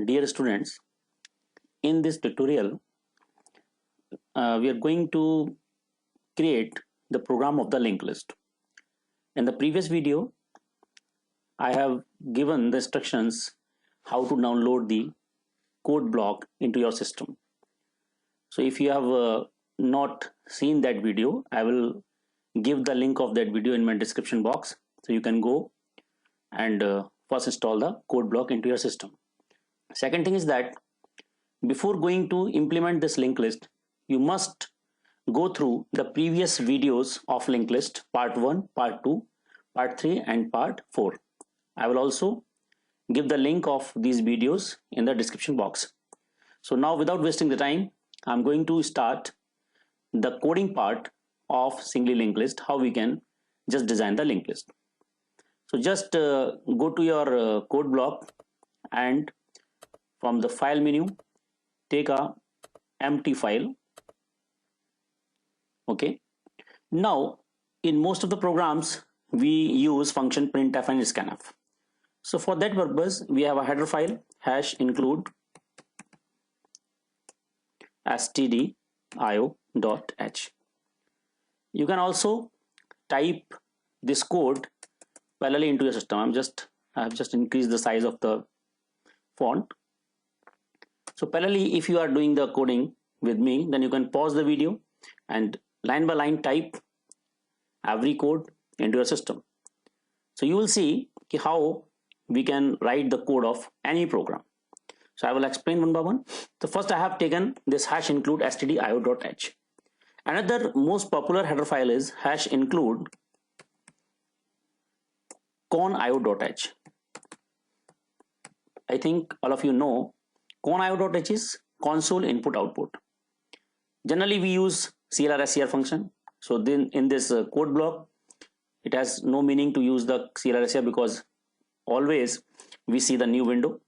Dear students, in this tutorial, we are going to create the program of the linked list. In the previous video, I have given the instructions how to download the code block into your system. So if you have not seen that video, I will give the link of that video in my description box. So you can go and first install the code block into your system. Second thing is that before going to implement this linked list, you must go through the previous videos of linked list, part 1, part 2, part 3 and part 4. I will also give the link of these videos in the description box. So now without wasting the time, I'm going to start the coding part of singly linked list, how we can just design the linked list. So just go to your code block and from the file menu, take a empty file. Okay. Now, in most of the programs, we use function printf and scanf. So for that purpose, we have a header file hash include stdio.h. You can also type this code parallelly into your system. I have just increased the size of the font. So parallelly, if you are doing the coding with me, then you can pause the video and line by line type every code into your system. So you will see how we can write the code of any program. So I will explain one by one. So first I have taken this hash include stdio.h. Another most popular header file is hash include conio.h. I think all of you know conio.h is console input output. Generally we use clr function. So then in this code block, it has no meaning to use the clr because always we see the new window.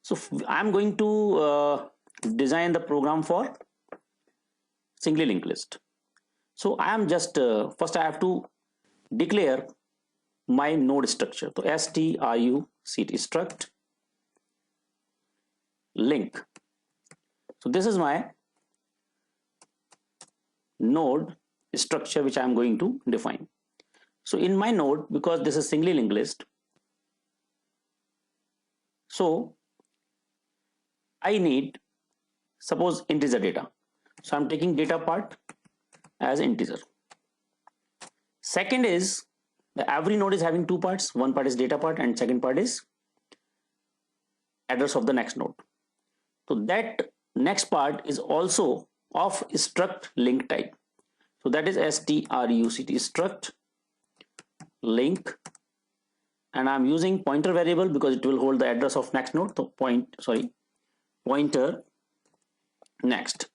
So I'm going to design the program for singly linked list. So I am just first I have to declare my node structure. So struct struct link. So this is my node structure which I am going to define. So in my node, because this is singly linked list, so I need suppose integer data. So I'm taking data part as integer. Second is every node is having two parts. One part is data part and second part is address of the next node. So that next part is also of struct link type. So that is struct struct link, and I'm using pointer variable because it will hold the address of next node. So pointer next.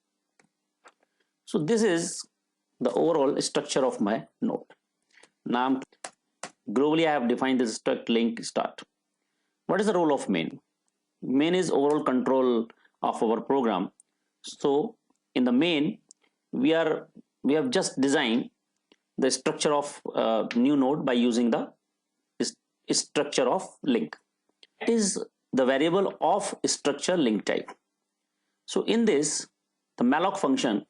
So this is the overall structure of my node. Now globally I have defined this struct link start. What is the role of main? Main is overall control of our program. So in the main, we have just designed the structure of new node by using the structure of link. That is the variable of structure link type. So in this, the malloc function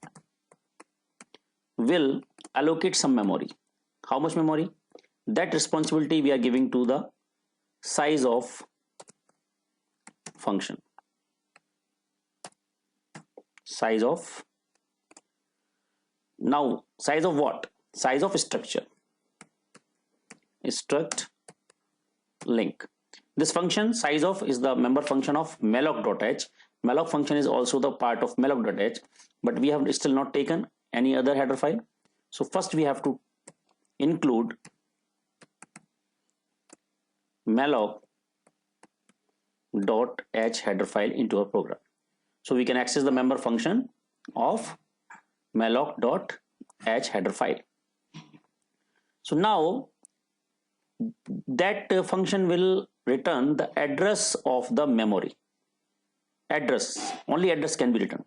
will allocate some memory. How much memory? That responsibility we are giving to the size of function. Size of, now size of what? Size of structure. Struct link. This function size of is the member function of malloc.h. Malloc function is also the part of malloc.h, but we have still not taken any other header file. So first we have to include malloc.h header file into our program. So we can access the member function of malloc.h header file. So now that function will return the address of the memory. Address, only address can be written.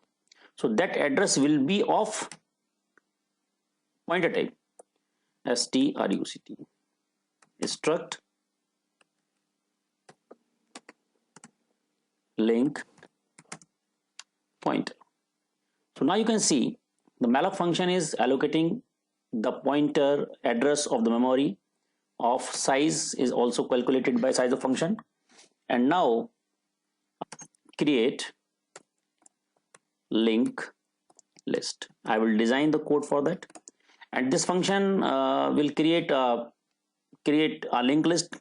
So that address will be of pointer type struct struct link pointer. So now you can see the malloc function is allocating the pointer address of the memory of size is also calculated by size of function. And now create link list. I will design the code for that, and this function will create a linked list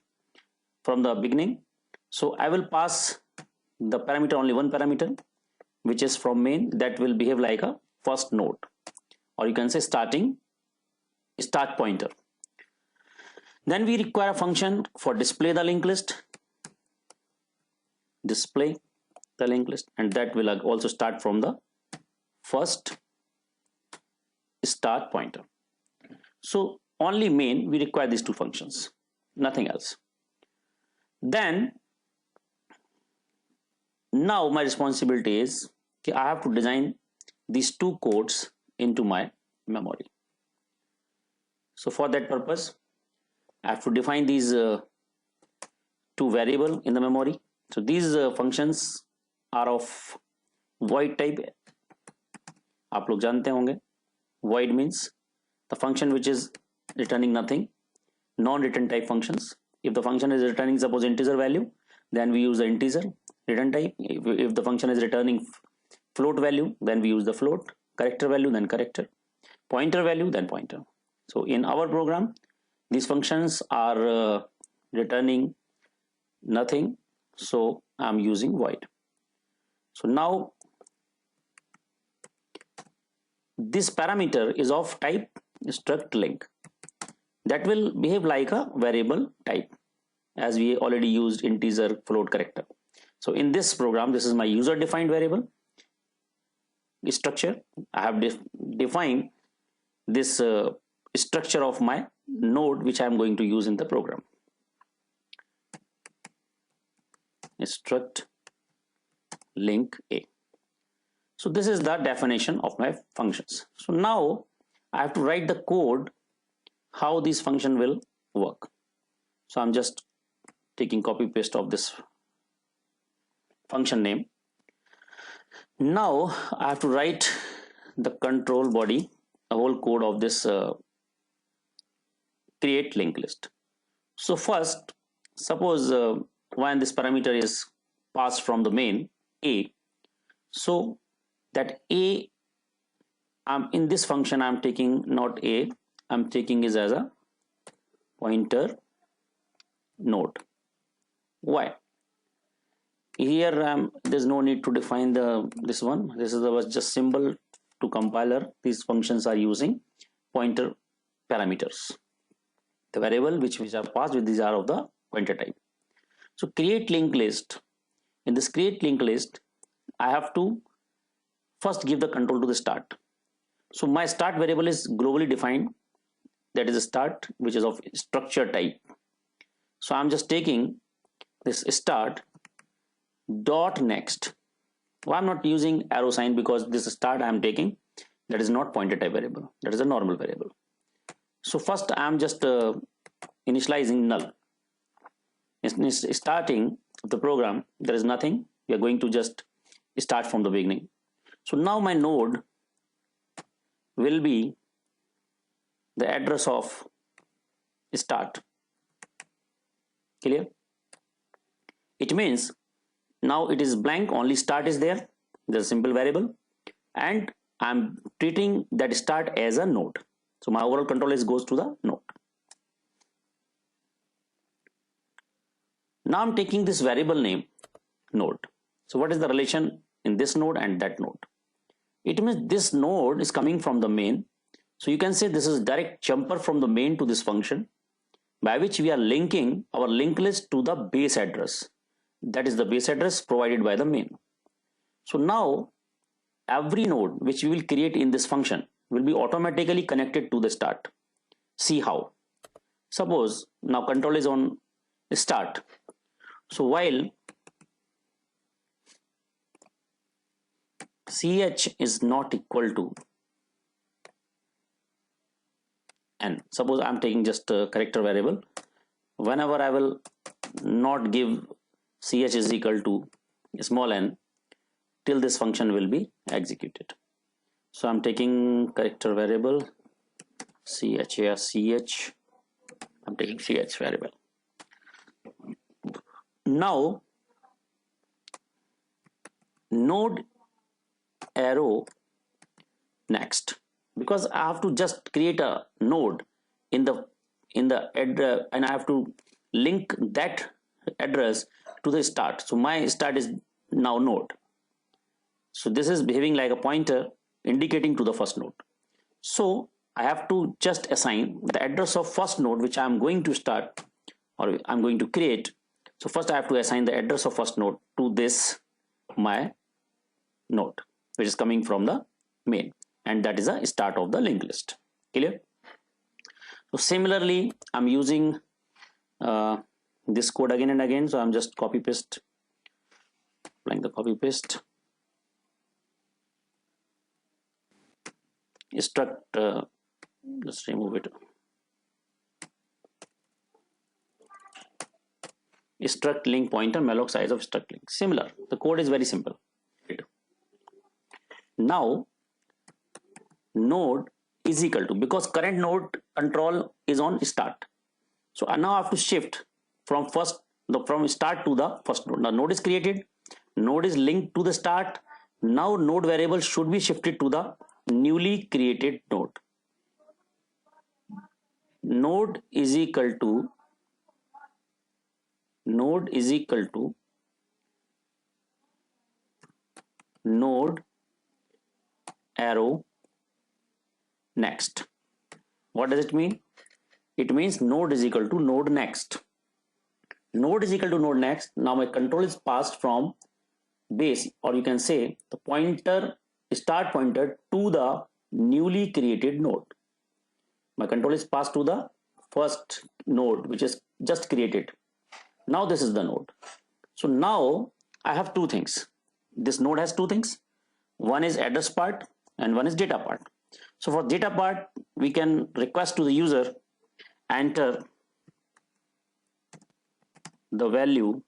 from the beginning. So I will pass the parameter, only one parameter, which is from main, that will behave like a first node, or you can say start pointer. Then we require a function for display the linked list, and that will also start from the first start pointer. So only main we require these two functions, nothing else. Then now my responsibility is I have to design these two codes into my memory. So for that purpose I have to define these two variable in the memory. So these functions are of void type. आप लोग जानते होंगे void means the function which is returning nothing, non-return type functions. If the function is returning suppose integer value, then we use the integer return type. If the function is returning float value, then we use the float, character value, then character, pointer value, then pointer. So in our program these functions are returning nothing, so I'm using void. So now this parameter is of type struct link, that will behave like a variable type, as we already used integer, float, character. So in this program, this is my user defined variable structure. I have defined this structure of my node which I am going to use in the program. Struct link A. So this is the definition of my functions. So now I have to write the code how this function will work. So I'm just taking copy paste of this function name. Now I have to write the control body, a whole code of this create linked list. So first, suppose when this parameter is passed from the main A, so that A, in this function I'm taking not A, I'm taking is as a pointer node. Why? Here there's no need to define this one. This was just symbol to compiler. These functions are using pointer parameters. The variable which are passed with these are of the pointer type. So create linked list. In this create linked list, I have to first give the control to the start. So my start variable is globally defined, that is a start which is of structure type. So I'm just taking this start dot next. Well, I'm not using arrow sign because this start I'm taking, that is not pointer type variable, that is a normal variable. So first I'm just initializing null. In starting the program there is nothing, we are going to just start from the beginning. So now my node will be the address of start. Clear? It means now it is blank, only start is there, there's a simple variable, and I'm treating that start as a node. So my overall control goes to the node. Now I'm taking this variable name node. So what is the relation in this node and that node? It means this node is coming from the main. So you can say this is direct jumper from the main to this function, by which we are linking our linked list to the base address. That is the base address provided by the main. So now every node which we will create in this function will be automatically connected to the start. See how? Suppose now control is on start. So while ch is not equal to n, suppose I'm taking just a character variable, whenever I will not give ch is equal to small n till this function will be executed. So I'm taking character variable ch. I'm taking ch variable. Now node arrow next, because I have to just create a node in the address, and I have to link that address to the start. So my start is now node. So this is behaving like a pointer indicating to the first node. So I have to just assign the address of first node which I am going to start or I'm going to create. So first I have to assign the address of first node to this my node which is coming from the main, and that is a start of the linked list. Clear? So similarly I'm using this code again and again. So I'm just copy paste, applying the copy paste struct, let's remove it, struct link pointer malloc size of struct link. Similar, the code is very simple. Now node is equal to, because current node control is on start, so now I have to shift from start to the first node. Now node is created, node is linked to the start. Now node variable should be shifted to the newly created node. Node is equal to node arrow next. What does it mean? It means node is equal to node next. Node is equal to node next. Now my control is passed from base, or you can say the pointer, start pointer to the newly created node. My control is passed to the first node which is just created. Now this is the node. So now I have two things. This node has two things. One is address part and one is data part. So for data part, we can request to the user enter the value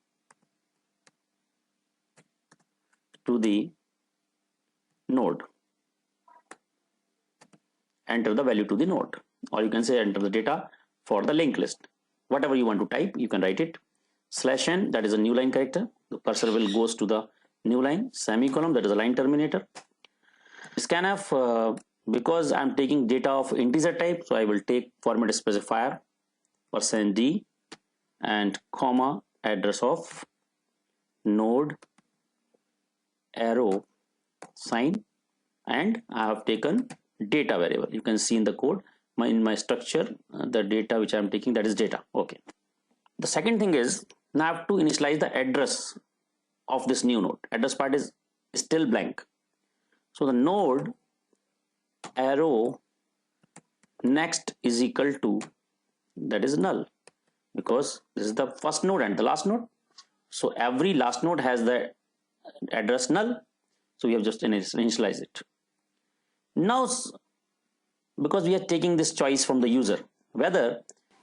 to the node. Enter the value to the node, or you can say enter the data for the linked list. Whatever you want to type, you can write it. /n, that is a new line character. The cursor will goes to the new line. Semicolon, that is a line terminator. Scanf, because I'm taking data of integer type, so I will take format specifier %d and comma address of node arrow sign, and I have taken data variable. You can see in the code in my structure the data which I am taking, that is data. Okay. The second thing is, now I have to initialize the address of this new node. Address part is still blank. So the node arrow next is equal to, that is null, because this is the first node and the last node. So every last node has the address null. So we have just initialized it. Now, because we are taking this choice from the user, whether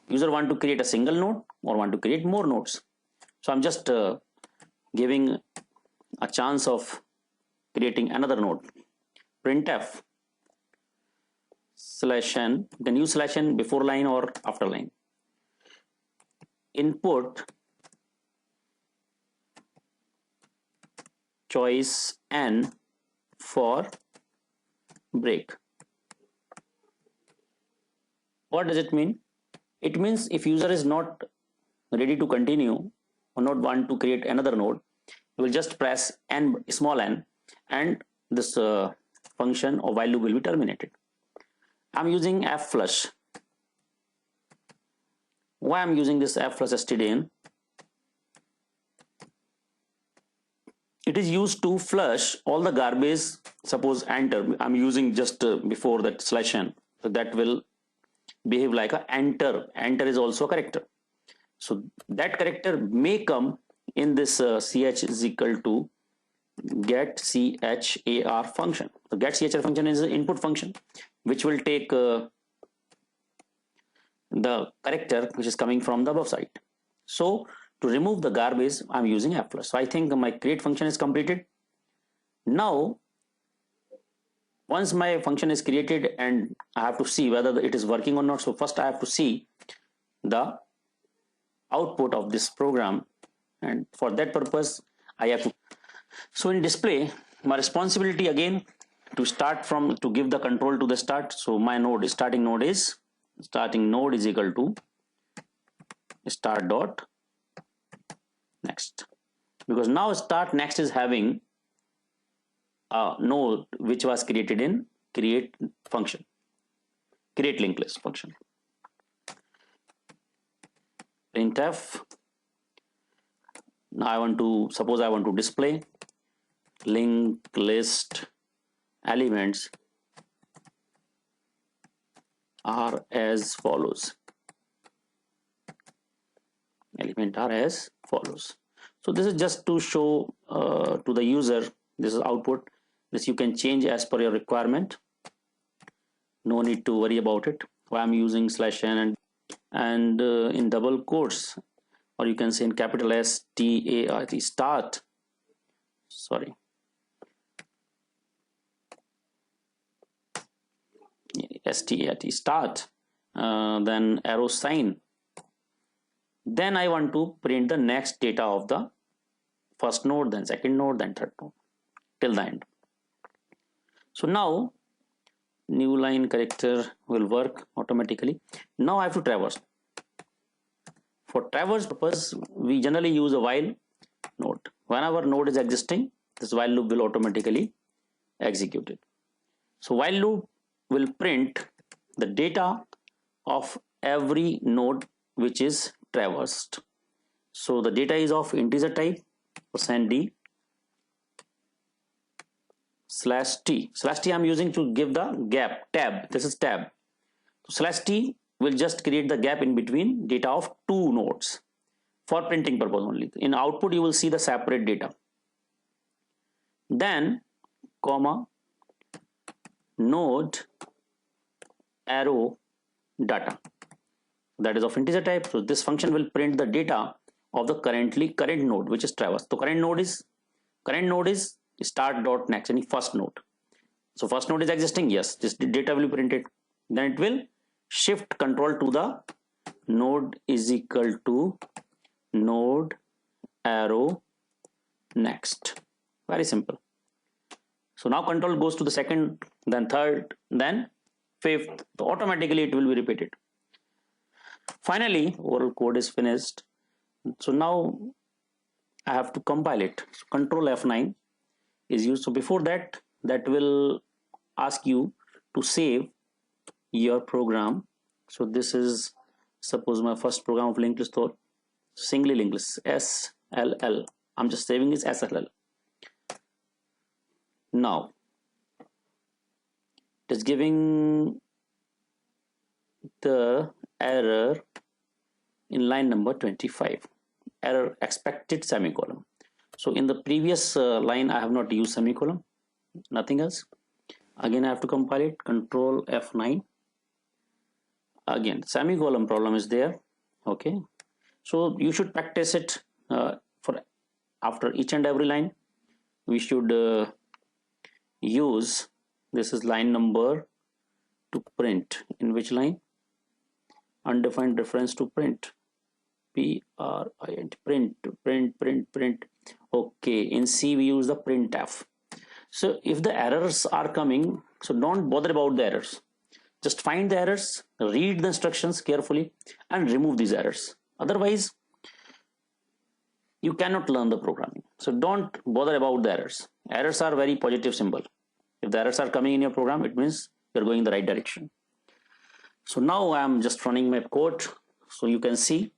user want to create a single node or want to create more nodes. So I'm just giving a chance of creating another node. Printf /n, you can use /n before line or after line. Input choice n for break. What does it mean? It means if user is not ready to continue or not want to create another node, you will just press n, small n, and this function or while loop will be terminated. I'm using fflush. Why I'm using this fflush stdin? It is used to flush all the garbage. Suppose enter, I'm using just before that /n, so that will behave like a enter. Enter is also a character, so that character may come in this ch is equal to get char function. So get char function is an input function which will take the character which is coming from the above side. So to remove the garbage, I'm using F plus. So I think my create function is completed. Now, once my function is created and I have to see whether it is working or not. So first I have to see the output of this program, and for that purpose I have to. So in display, my responsibility again to start from, to give the control to the start. So my node, starting node is equal to start dot next, because now start next is having a node which was created in create function, create linked list function. Printf. Now I want to, suppose I want to display linked list elements are as follows. Element are as follows. So this is just to show to the user, this is output. This you can change as per your requirement. No need to worry about it. I'm using /n and in double quotes, or you can say in capital START, start. Sorry. START, start, then arrow sign. Then I want to print the next data of the first node, then second node, then third node, till the end. So now new line character will work automatically. Now I have to traverse. For traverse purpose, we generally use a while node. Whenever node is existing, this while loop will automatically execute it. So while loop will print the data of every node which is traversed. So the data is of integer type, %d /t. /t I'm using to give the gap, tab. This is tab. So /t will just create the gap in between data of two nodes for printing purpose only. In output, you will see the separate data. Then, comma, node arrow data. That is of integer type. So this function will print the data of the current node which is traversed. So current node is start dot next, any first node. So first node is existing, yes, this data will be printed. Then it will shift control to the node is equal to node arrow next. Very simple. So now control goes to the second, then third, then fifth. So automatically it will be repeated. Finally, overall code is finished. So now I have to compile it. So control F9 is used. So before that will ask you to save your program. So this is, suppose my first program of linked list or singly linked list, SLL. I'm just saving this SLL. Now it is giving the error in line number 25. Error expected semicolon. So in the previous line I have not used semicolon, nothing else. Again I have to compile it. Control F9. Again semicolon problem is there. Okay, so you should practice it for after each and every line. We should use, this is line number to print. In which line? Undefined reference to print. Print. Okay, in C we use the printf. So if the errors are coming, so don't bother about the errors. Just find the errors, read the instructions carefully and remove these errors. Otherwise, you cannot learn the programming. So don't bother about the errors. Errors are very positive symbol. If the errors are coming in your program, it means you're going in the right direction. So now I'm just running my code. So you can see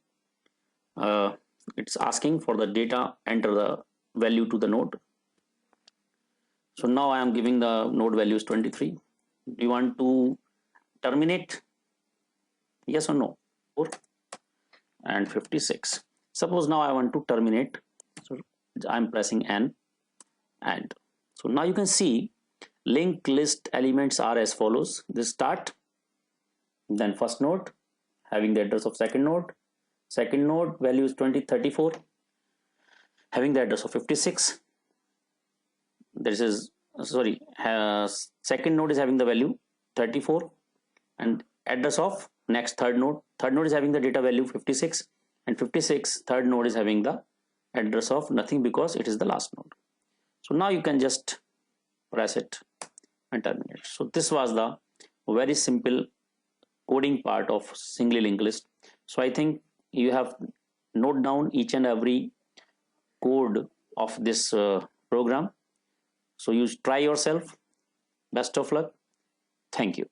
it's asking for the data, enter the value to the node. So now I am giving the node value is 23. Do you want to terminate? Yes or no? 4 and 56. Suppose now I want to terminate. So I'm pressing N and so now you can see linked list elements are as follows. This start, then first node having the address of second node, Second node value is 2034, having the address of 56. This is sorry, second node is having the value 34 and address of next third node. Third node is having the data value 56, and 56 third node is having the address of nothing because it is the last node. So now you can just press it and terminate. So this was the very simple coding part of singly linked list. So I think you have note down each and every code of this program. So you try yourself. Best of luck. Thank you.